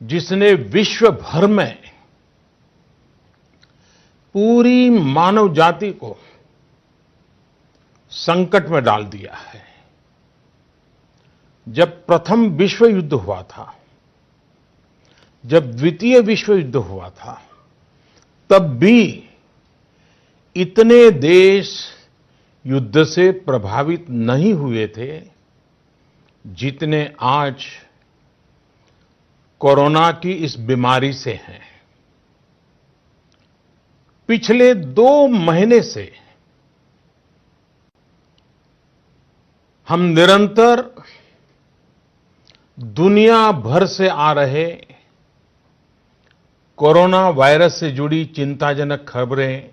जिसने विश्व भर में पूरी मानव जाति को संकट में डाल दिया है। जब प्रथम विश्व युद्ध हुआ था, जब द्वितीय विश्व युद्ध हुआ था, तब भी इतने देश युद्ध से प्रभावित नहीं हुए थे जितने आज कोरोना की इस बीमारी से हैं। पिछले 2 महीने से हम निरंतर दुनिया भर से आ रहे कोरोना वायरस से जुड़ी चिंताजनक खबरें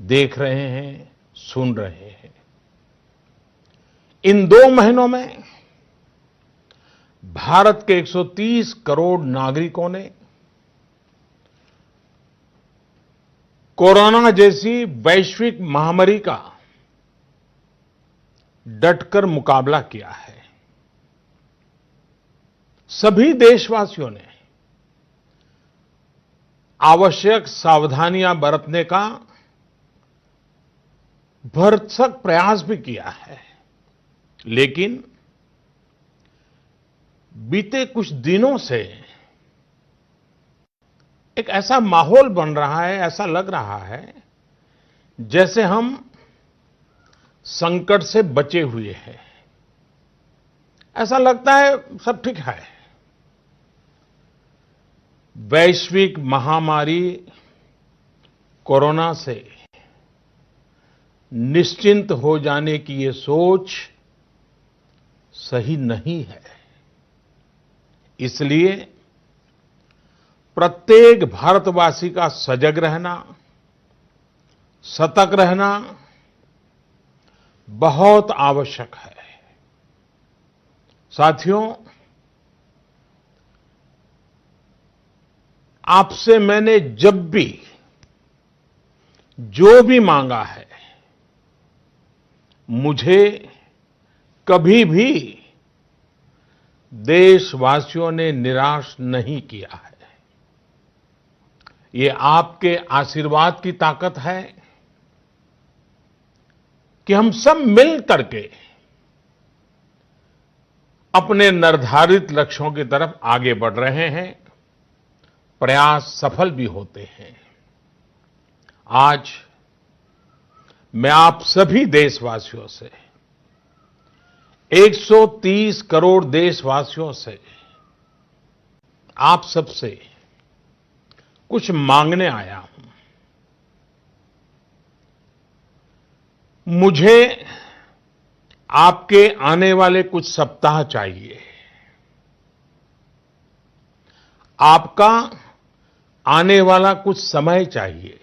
देख रहे हैं, सुन रहे हैं। इन 2 महीनों में भारत के 130 करोड़ नागरिकों ने कोरोना जैसी वैश्विक महामारी का डटकर मुकाबला किया है। सभी देशवासियों ने आवश्यक सावधानियां बरतने का भरसक प्रयास भी किया है, लेकिन बीते कुछ दिनों से एक ऐसा माहौल बन रहा है, ऐसा लग रहा है जैसे हम संकट से बचे हुए हैं। ऐसा लगता है सब ठीक है। वैश्विक महामारी कोरोना से निश्चिंत हो जाने की ये सोच सही नहीं है। इसलिए प्रत्येक भारतवासी का सजग रहना, सतर्क रहना बहुत आवश्यक है। साथियों, आपसे मैंने जब भी जो भी मांगा है, मुझे कभी भी देशवासियों ने निराश नहीं किया है। ये आपके आशीर्वाद की ताकत है कि हम सब मिल करके अपने निर्धारित लक्ष्यों की तरफ आगे बढ़ रहे हैं, प्रयास सफल भी होते हैं। आज मैं आप सभी देशवासियों से, 130 करोड़ देशवासियों से, आप सबसे कुछ मांगने आया हूं। मुझे आपके आने वाले कुछ सप्ताह चाहिए। आपका आने वाला कुछ समय चाहिए।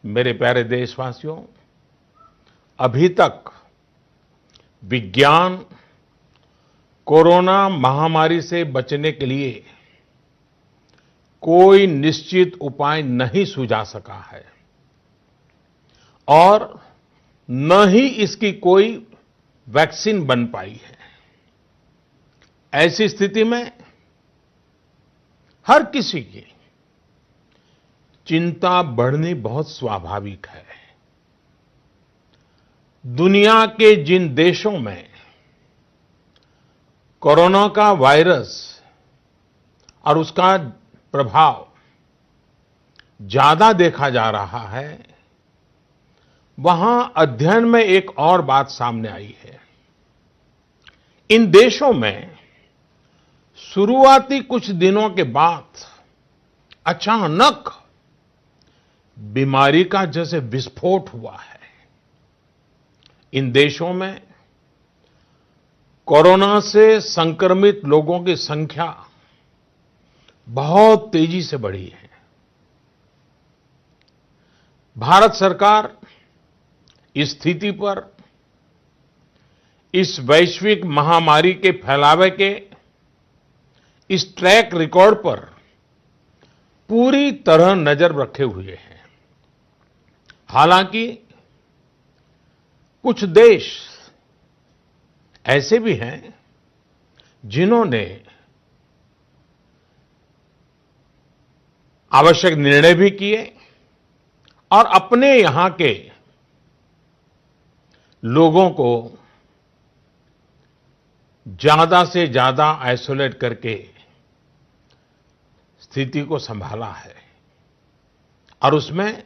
मेरे प्यारे देशवासियों, अभी तक विज्ञान कोरोना महामारी से बचने के लिए कोई निश्चित उपाय नहीं सुझा सका है और न ही इसकी कोई वैक्सीन बन पाई है। ऐसी स्थिति में हर किसी की चिंता बढ़नी बहुत स्वाभाविक है। दुनिया के जिन देशों में कोरोना का वायरस और उसका प्रभाव ज्यादा देखा जा रहा है, वहां अध्ययन में एक और बात सामने आई है। इन देशों में शुरुआती कुछ दिनों के बाद अचानक बीमारी का जैसे विस्फोट हुआ है। इन देशों में कोरोना से संक्रमित लोगों की संख्या बहुत तेजी से बढ़ी है। भारत सरकार इस स्थिति पर, इस वैश्विक महामारी के फैलावे के इस ट्रैक रिकॉर्ड पर पूरी तरह नजर रखे हुए है। हालांकि कुछ देश ऐसे भी हैं जिन्होंने आवश्यक निर्णय भी किए और अपने यहां के लोगों को ज्यादा से ज्यादा आइसोलेट करके स्थिति को संभाला है और उसमें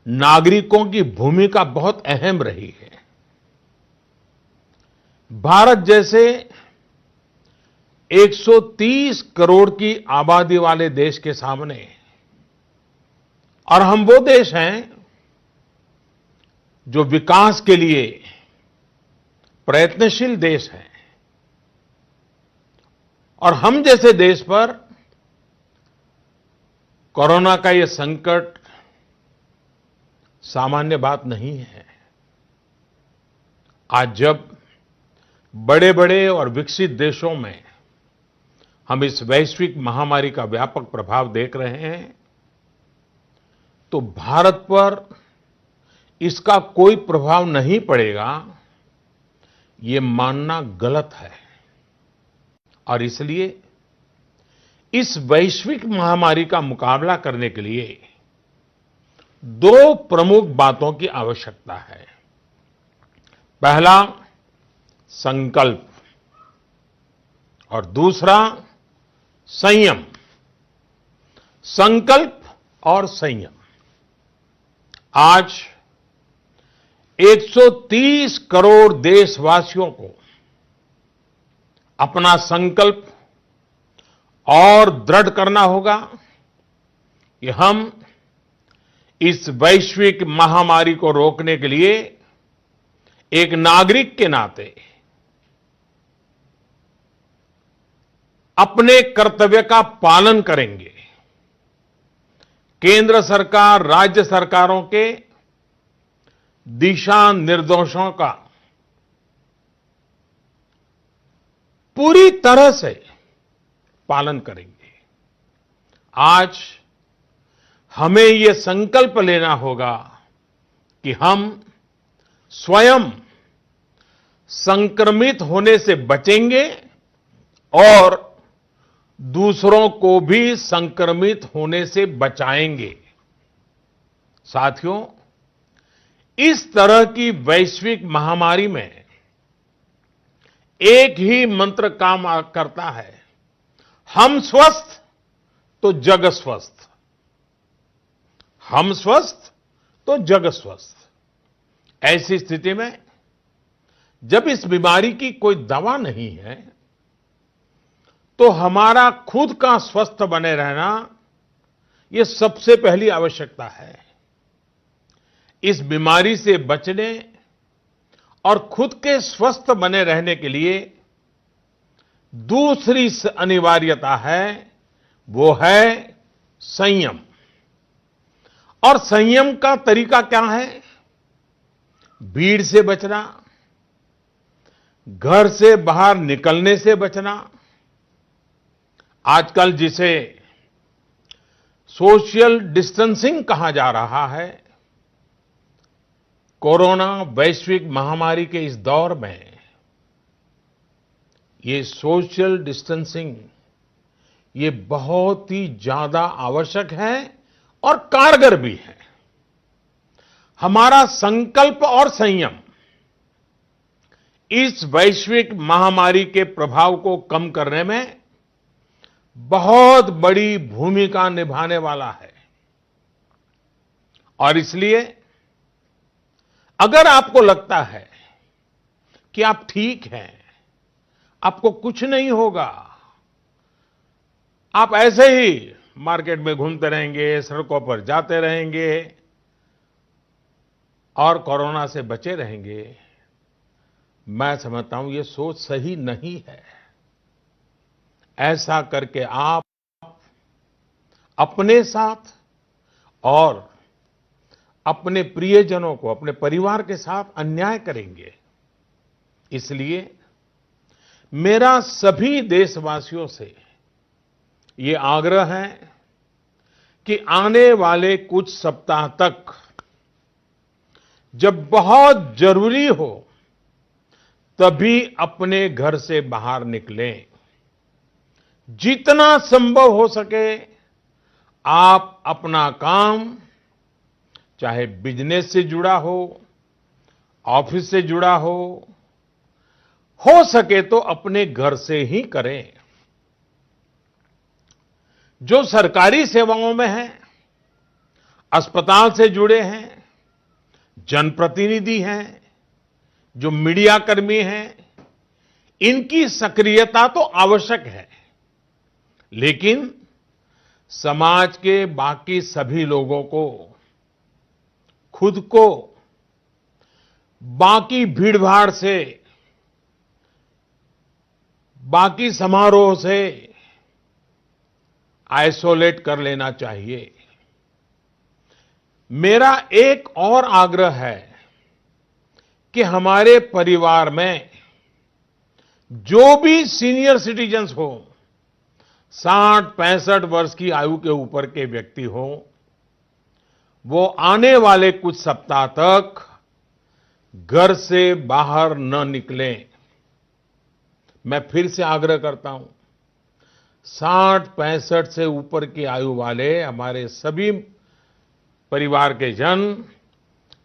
नागरिकों की भूमिका बहुत अहम रही है। भारत जैसे 130 करोड़ की आबादी वाले देश के सामने, और हम वो देश हैं जो विकास के लिए प्रयत्नशील देश हैं, और हम जैसे देश पर कोरोना का ये संकट सामान्य बात नहीं है। आज जब बड़े-बड़े और विकसित देशों में हम इस वैश्विक महामारी का व्यापक प्रभाव देख रहे हैं, तो भारत पर इसका कोई प्रभाव नहीं पड़ेगा, ये मानना गलत है। और इसलिए इस वैश्विक महामारी का मुकाबला करने के लिए दो प्रमुख बातों की आवश्यकता है। पहला, संकल्प, और दूसरा, संयम। संकल्प और संयम। आज 130 करोड़ देशवासियों को अपना संकल्प और दृढ़ करना होगा कि हम इस वैश्विक महामारी को रोकने के लिए एक नागरिक के नाते अपने कर्तव्य का पालन करेंगे। केंद्र सरकार, राज्य सरकारों के दिशा निर्देशों का पूरी तरह से पालन करेंगे। आज हमें यह संकल्प लेना होगा कि हम स्वयं संक्रमित होने से बचेंगे और दूसरों को भी संक्रमित होने से बचाएंगे। साथियों, इस तरह की वैश्विक महामारी में एक ही मंत्र काम करता है, हम स्वस्थ तो जग स्वस्थ। हम स्वस्थ तो जग स्वस्थ। ऐसी स्थिति में जब इस बीमारी की कोई दवा नहीं है, तो हमारा खुद का स्वस्थ बने रहना ये सबसे पहली आवश्यकता है। इस बीमारी से बचने और खुद के स्वस्थ बने रहने के लिए दूसरी अनिवार्यता है, वो है संयम। और संयम का तरीका क्या है? भीड़ से बचना, घर से बाहर निकलने से बचना। आजकल जिसे सोशल डिस्टेंसिंग कहा जा रहा है, कोरोना वैश्विक महामारी के इस दौर में ये सोशल डिस्टेंसिंग ये बहुत ही ज्यादा आवश्यक है और कारगर भी है। हमारा संकल्प और संयम इस वैश्विक महामारी के प्रभाव को कम करने में बहुत बड़ी भूमिका निभाने वाला है। और इसलिए अगर आपको लगता है कि आप ठीक हैं, आपको कुछ नहीं होगा, आप ऐसे ही मार्केट में घूमते रहेंगे, सड़कों पर जाते रहेंगे और कोरोना से बचे रहेंगे, मैं समझता हूं ये सोच सही नहीं है। ऐसा करके आप अपने साथ और अपने प्रियजनों को, अपने परिवार के साथ अन्याय करेंगे। इसलिए मेरा सभी देशवासियों से ये आग्रह है कि आने वाले कुछ सप्ताह तक जब बहुत जरूरी हो तभी अपने घर से बाहर निकलें। जितना संभव हो सके आप अपना काम चाहे बिजनेस से जुड़ा ऑफिस से जुड़ा हो सके तो अपने घर से ही करें। जो सरकारी सेवाओं में हैं, अस्पताल से जुड़े हैं, जनप्रतिनिधि हैं, जो मीडिया कर्मी हैं, इनकी सक्रियता तो आवश्यक है, लेकिन समाज के बाकी सभी लोगों को खुद को बाकी भीड़भाड़ से, बाकी समारोह से आइसोलेट कर लेना चाहिए। मेरा एक और आग्रह है कि हमारे परिवार में जो भी सीनियर सिटीजन्स हो, 60-65 वर्ष की आयु के ऊपर के व्यक्ति हो, वो आने वाले कुछ सप्ताह तक घर से बाहर न निकलें। मैं फिर से आग्रह करता हूं, 60-65 से ऊपर की आयु वाले हमारे सभी परिवार के जन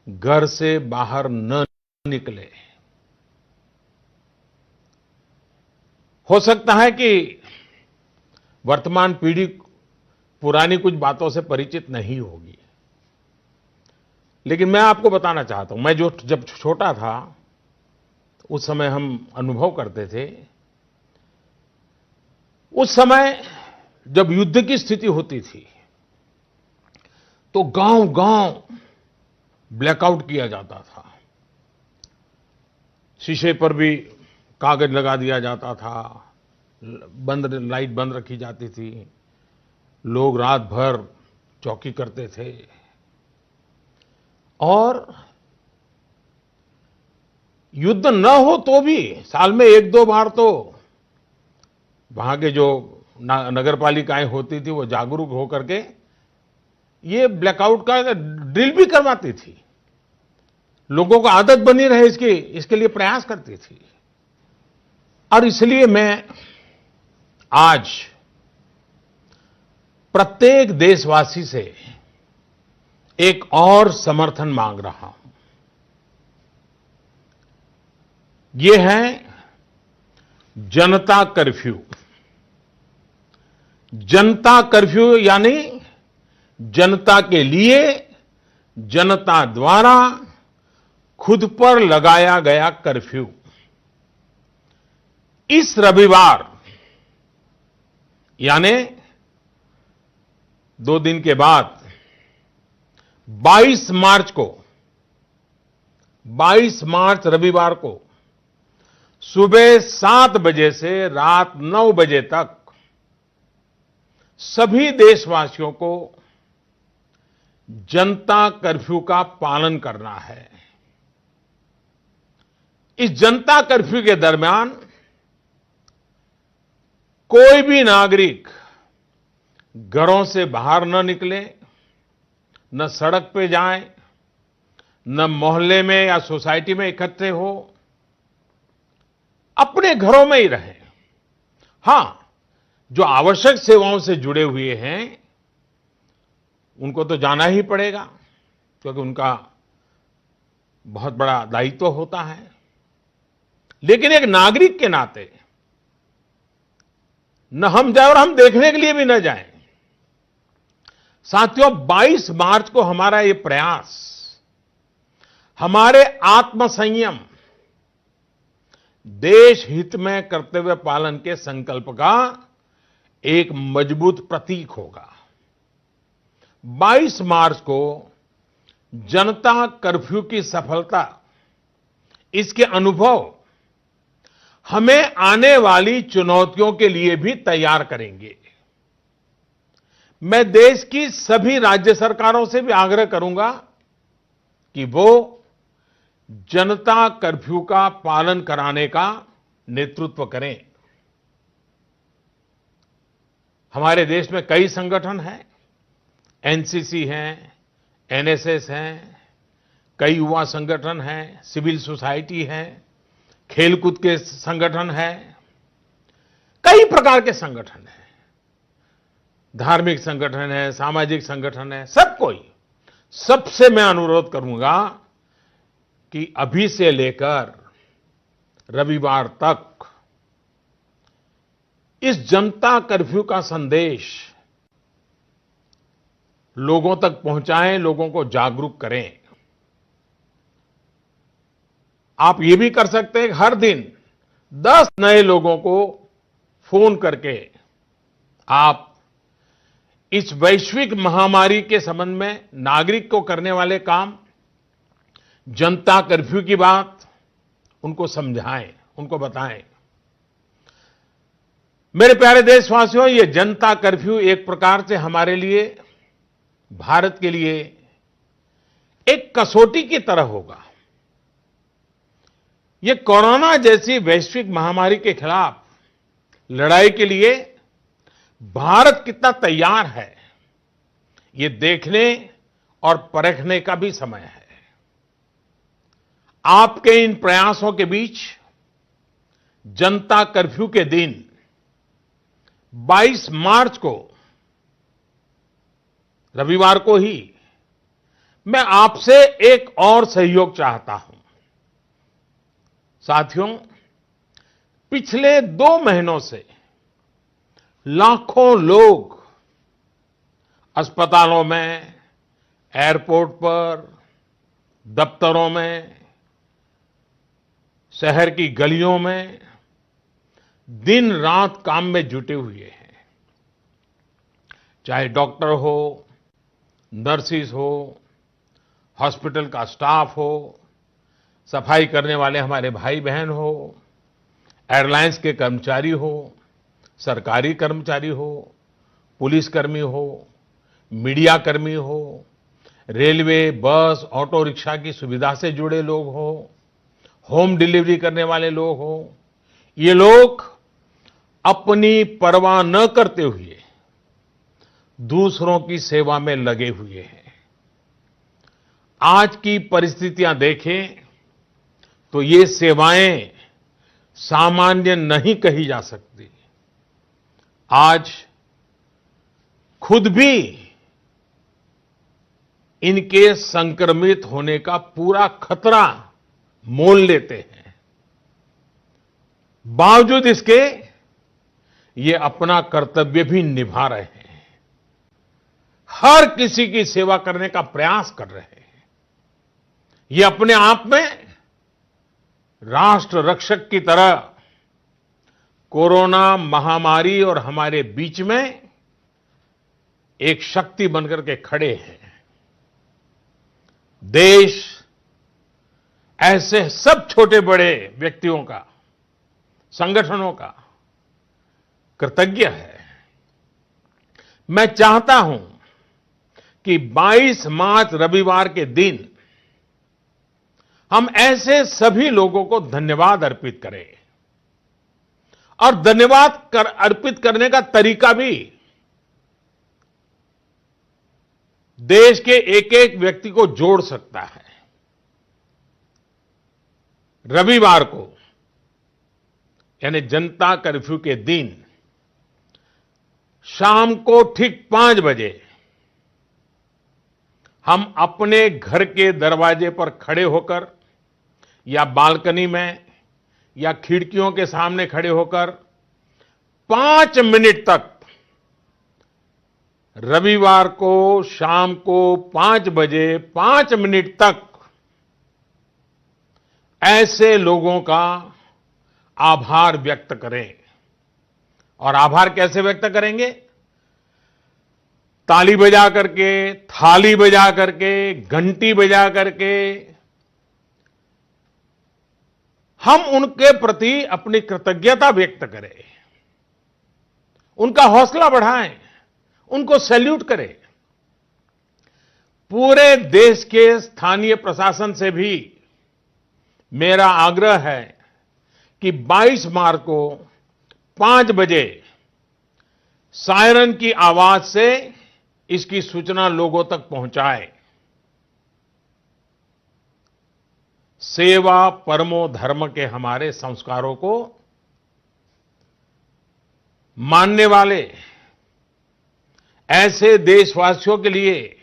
घर से बाहर न निकले। हो सकता है कि वर्तमान पीढ़ी पुरानी कुछ बातों से परिचित नहीं होगी, लेकिन मैं आपको बताना चाहता हूं, मैं जब छोटा था उस समय हम अनुभव करते थे। उस समय जब युद्ध की स्थिति होती थी तो गांव-गांव ब्लैकआउट किया जाता था। शीशे पर भी कागज लगा दिया जाता था, लाइट बंद रखी जाती थी, लोग रात भर चौकी करते थे और युद्ध न हो तो भी साल में 1-2 बार तो वहां के जो नगर पालिकाएं होती थी वो जागरूक होकर के ये ब्लैकआउट का ड्रिल भी करवाती थी। लोगों को आदत बनी रहे इसके लिए प्रयास करती थी। और इसलिए मैं आज प्रत्येक देशवासी से एक और समर्थन मांग रहा हूं। ये है जनता कर्फ्यू। जनता कर्फ्यू यानी जनता के लिए, जनता द्वारा खुद पर लगाया गया कर्फ्यू। इस रविवार यानी 2 दिन के बाद 22 मार्च रविवार को सुबह 7 बजे से रात 9 बजे तक सभी देशवासियों को जनता कर्फ्यू का पालन करना है। इस जनता कर्फ्यू के दरमियान कोई भी नागरिक घरों से बाहर न निकले, न सड़क पे जाएं, न मोहल्ले में या सोसाइटी में इकट्ठे हो, अपने घरों में ही रहें। हां, जो आवश्यक सेवाओं से जुड़े हुए हैं उनको तो जाना ही पड़ेगा, क्योंकि उनका बहुत बड़ा दायित्व होता है। लेकिन एक नागरिक के नाते न हम जाएं और हम देखने के लिए भी न जाएं। साथियों, 22 मार्च को हमारा ये प्रयास हमारे आत्मसंयम, देश हित में कर्तव्य पालन के संकल्प का एक मजबूत प्रतीक होगा। 22 मार्च को जनता कर्फ्यू की सफलता, इसके अनुभव हमें आने वाली चुनौतियों के लिए भी तैयार करेंगे। मैं देश की सभी राज्य सरकारों से भी आग्रह करूंगा कि वो जनता कर्फ्यू का पालन कराने का नेतृत्व करें। हमारे देश में कई संगठन हैं, एनसीसी हैं, एनएसएस हैं, कई युवा संगठन हैं, सिविल सोसाइटी है, खेलकूद के संगठन हैं, कई प्रकार के संगठन हैं। धार्मिक संगठन है, सामाजिक संगठन है, सब कोई, सबसे मैं अनुरोध करूंगा कि अभी से लेकर रविवार तक इस जनता कर्फ्यू का संदेश लोगों तक पहुंचाएं, लोगों को जागरूक करें। आप ये भी कर सकते हैं, हर दिन 10 नए लोगों को फोन करके आप इस वैश्विक महामारी के संबंध में नागरिक को करने वाले काम, जनता कर्फ्यू की बात उनको समझाएं, उनको बताएं। मेरे प्यारे देशवासियों, ये जनता कर्फ्यू एक प्रकार से हमारे लिए, भारत के लिए एक कसौटी की तरह होगा। ये कोरोना जैसी वैश्विक महामारी के खिलाफ लड़ाई के लिए भारत कितना तैयार है, ये देखने और परखने का भी समय है। आपके इन प्रयासों के बीच जनता कर्फ्यू के दिन 22 मार्च को, रविवार को ही, मैं आपसे एक और सहयोग चाहता हूं। साथियों, पिछले 2 महीनों से लाखों लोग अस्पतालों में, एयरपोर्ट पर, दफ्तरों में, शहर की गलियों में दिन रात काम में जुटे हुए हैं। चाहे डॉक्टर हो, नर्सिस हो, हॉस्पिटल का स्टाफ हो, सफाई करने वाले हमारे भाई बहन हो, एयरलाइंस के कर्मचारी हो, सरकारी कर्मचारी हो, पुलिसकर्मी हो, मीडिया कर्मी हो, रेलवे, बस, ऑटो रिक्शा की सुविधा से जुड़े लोग हो, होम डिलीवरी करने वाले लोग हो, ये लोग अपनी परवाह न करते हुए दूसरों की सेवा में लगे हुए हैं। आज की परिस्थितियां देखें तो ये सेवाएं सामान्य नहीं कही जा सकती। आज खुद भी इनके संक्रमित होने का पूरा खतरा मोल लेते हैं। बावजूद इसके ये अपना कर्तव्य भी निभा रहे हैं, हर किसी की सेवा करने का प्रयास कर रहे हैं। ये अपने आप में राष्ट्र रक्षक की तरह कोरोना महामारी और हमारे बीच में एक शक्ति बनकर के खड़े हैं। देश ऐसे सब छोटे बड़े व्यक्तियों का, संगठनों का कृतज्ञ है। मैं चाहता हूं कि 22 मार्च रविवार के दिन हम ऐसे सभी लोगों को धन्यवाद अर्पित करें, और धन्यवाद अर्पित करने का तरीका भी देश के एक एक व्यक्ति को जोड़ सकता है। रविवार को, यानी जनता कर्फ्यू के दिन, शाम को ठीक 5 बजे हम अपने घर के दरवाजे पर खड़े होकर या बालकनी में या खिड़कियों के सामने खड़े होकर 5 मिनट तक, रविवार को शाम को 5 बजे 5 मिनट तक ऐसे लोगों का आभार व्यक्त करें। और आभार कैसे व्यक्त करेंगे? ताली बजा करके, थाली बजा करके, घंटी बजा करके हम उनके प्रति अपनी कृतज्ञता व्यक्त करें, उनका हौसला बढ़ाएं, उनको सैल्यूट करें। पूरे देश के स्थानीय प्रशासन से भी मेरा आग्रह है कि 22 मार्च को 5 बजे सायरन की आवाज से इसकी सूचना लोगों तक पहुंचाए। सेवा परमो धर्म के हमारे संस्कारों को मानने वाले ऐसे देशवासियों के लिए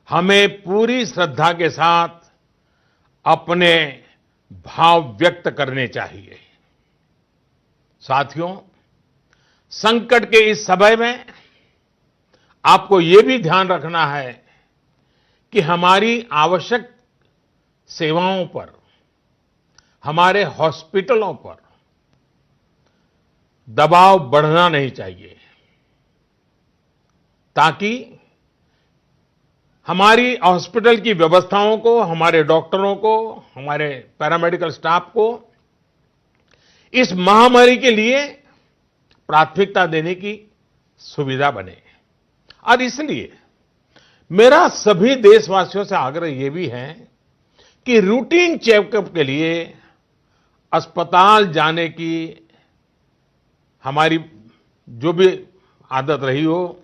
हमें पूरी श्रद्धा के साथ अपने भाव व्यक्त करने चाहिए। साथियों, संकट के इस समय में आपको ये भी ध्यान रखना है कि हमारी आवश्यक सेवाओं पर, हमारे हॉस्पिटलों पर दबाव बढ़ना नहीं चाहिए, ताकि हमारी हॉस्पिटल की व्यवस्थाओं को, हमारे डॉक्टरों को, हमारे पैरामेडिकल स्टाफ को इस महामारी के लिए प्राथमिकता देने की सुविधा बने। और इसलिए मेरा सभी देशवासियों से आग्रह यह भी है कि रूटीन चेकअप के लिए अस्पताल जाने की हमारी जो भी आदत रही हो,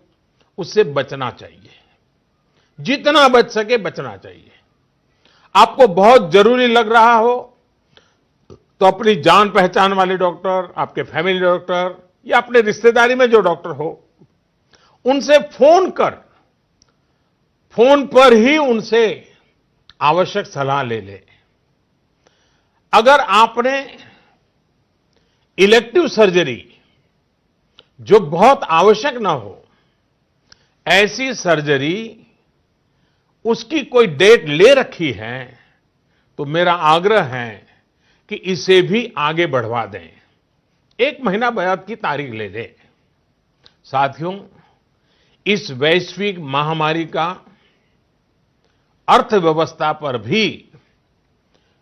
उससे बचना चाहिए। जितना बच सके बचना चाहिए। आपको बहुत जरूरी लग रहा हो तो अपनी जान पहचान वाले डॉक्टर, आपके फैमिली डॉक्टर या अपने रिश्तेदारी में जो डॉक्टर हो, उनसे फोन पर ही उनसे आवश्यक सलाह ले ले। अगर आपने इलेक्टिव सर्जरी जो बहुत आवश्यक ना हो, ऐसी सर्जरी उसकी कोई डेट ले रखी है, तो मेरा आग्रह है कि इसे भी आगे बढ़वा दें। 1 महीना बाद की तारीख ले लें। साथियों, इस वैश्विक महामारी का अर्थव्यवस्था पर भी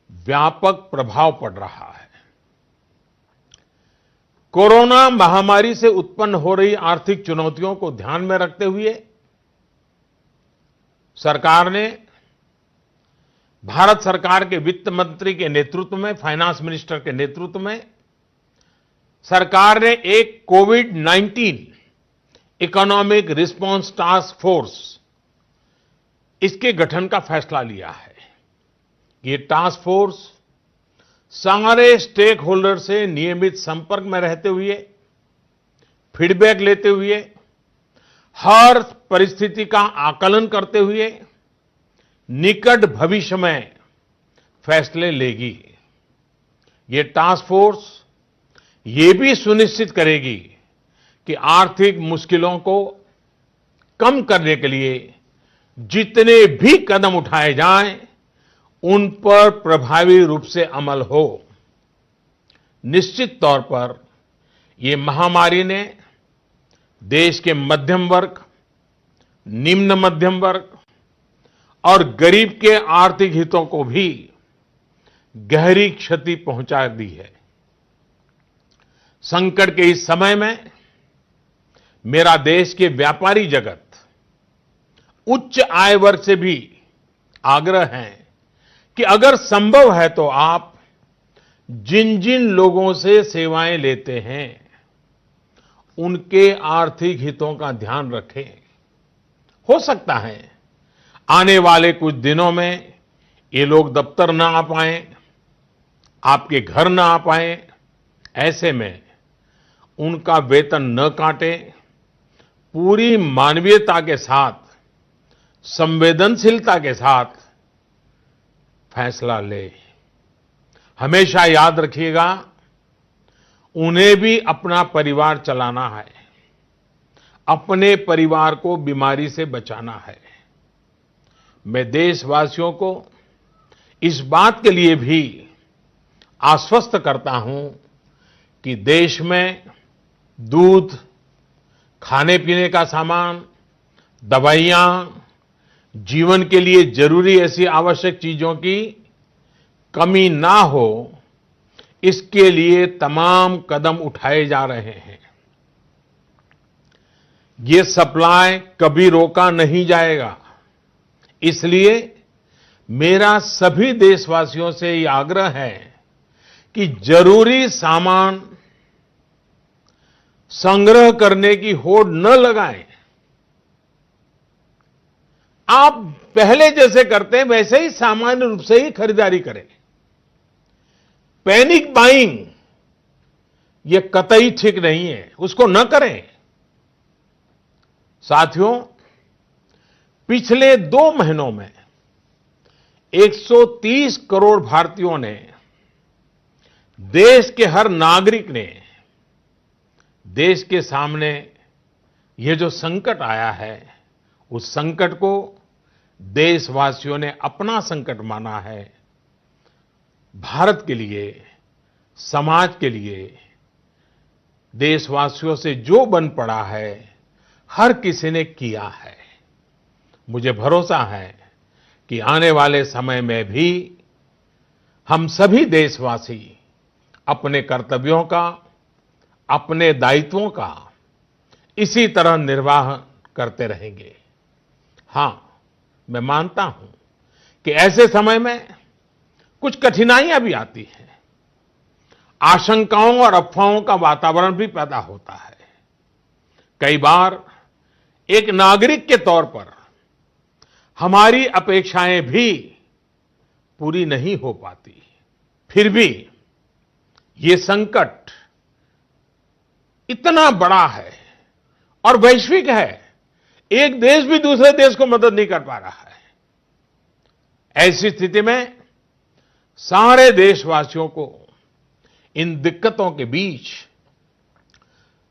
व्यापक प्रभाव पड़ रहा है। कोरोना महामारी से उत्पन्न हो रही आर्थिक चुनौतियों को ध्यान में रखते हुए सरकार ने, भारत सरकार के वित्त मंत्री के नेतृत्व में, फाइनेंस मिनिस्टर के नेतृत्व में सरकार ने एक कोविड-19 इकोनॉमिक रिस्पांस टास्क फोर्स, इसके गठन का फैसला लिया है। ये टास्क फोर्स सारे स्टेक होल्डर से नियमित संपर्क में रहते हुए, फीडबैक लेते हुए, हर परिस्थिति का आकलन करते हुए निकट भविष्य में फैसले लेगी। ये टास्क फोर्स ये भी सुनिश्चित करेगी कि आर्थिक मुश्किलों को कम करने के लिए जितने भी कदम उठाए जाएं, उन पर प्रभावी रूप से अमल हो। निश्चित तौर पर ये महामारी ने देश के मध्यम वर्ग, निम्न मध्यम वर्ग और गरीब के आर्थिक हितों को भी गहरी क्षति पहुंचा दी है। संकट के इस समय में मेरा देश के व्यापारी जगत, उच्च आय वर्ग से भी आग्रह है कि अगर संभव है तो आप जिन जिन लोगों से सेवाएं लेते हैं, उनके आर्थिक हितों का ध्यान रखें। हो सकता है आने वाले कुछ दिनों में ये लोग दफ्तर ना आ पाएं, आपके घर ना आ पाएं। ऐसे में उनका वेतन न काटें, पूरी मानवीयता के साथ, संवेदनशीलता के साथ फैसला ले। हमेशा याद रखिएगा, उन्हें भी अपना परिवार चलाना है, अपने परिवार को बीमारी से बचाना है। मैं देशवासियों को इस बात के लिए भी आश्वस्त करता हूं कि देश में दूध, खाने पीने का सामान, दवाइयां, जीवन के लिए जरूरी ऐसी आवश्यक चीजों की कमी ना हो, इसके लिए तमाम कदम उठाए जा रहे हैं। ये सप्लाई कभी रोका नहीं जाएगा। इसलिए मेरा सभी देशवासियों से ये आग्रह है कि जरूरी सामान संग्रह करने की होड़ न लगाएं। आप पहले जैसे करते हैं वैसे ही सामान्य रूप से ही खरीदारी करें। पैनिक बाइंग ये कतई ठीक नहीं है, उसको न करें। साथियों, पिछले 2 महीनों में 130 करोड़ भारतीयों ने, देश के हर नागरिक ने देश के सामने ये जो संकट आया है, उस संकट को देशवासियों ने अपना संकट माना है। भारत के लिए, समाज के लिए, देशवासियों से जो बन पड़ा है, हर किसी ने किया है। मुझे भरोसा है कि आने वाले समय में भी हम सभी देशवासी अपने कर्तव्यों का, अपने दायित्वों का इसी तरह निर्वाह करते रहेंगे। हां, मैं मानता हूं कि ऐसे समय में कुछ कठिनाइयां भी आती हैं। आशंकाओं और अफवाहों का वातावरण भी पैदा होता है। कई बार एक नागरिक के तौर पर हमारी अपेक्षाएं भी पूरी नहीं हो पाती। फिर भी ये संकट इतना बड़ा है और वैश्विक है। एक देश भी दूसरे देश को मदद नहीं कर पा रहा है। ऐसी स्थिति में सारे देशवासियों को इन दिक्कतों के बीच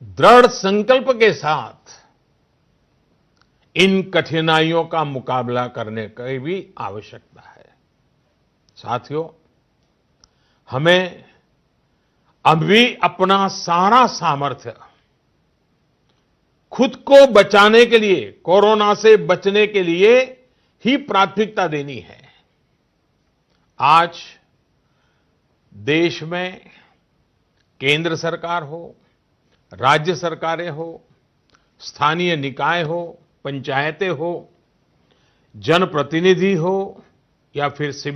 दृढ़ संकल्प के साथ इन कठिनाइयों का मुकाबला करने की भी आवश्यकता है। साथियों, हमें अभी अपना सारा सामर्थ्य खुद को बचाने के लिए, कोरोना से बचने के लिए ही प्राथमिकता देनी है। आज देश में केंद्र सरकार हो, राज्य सरकारें हो, स्थानीय निकाय हो, पंचायतें हो, जनप्रतिनिधि हो या फिर सिविल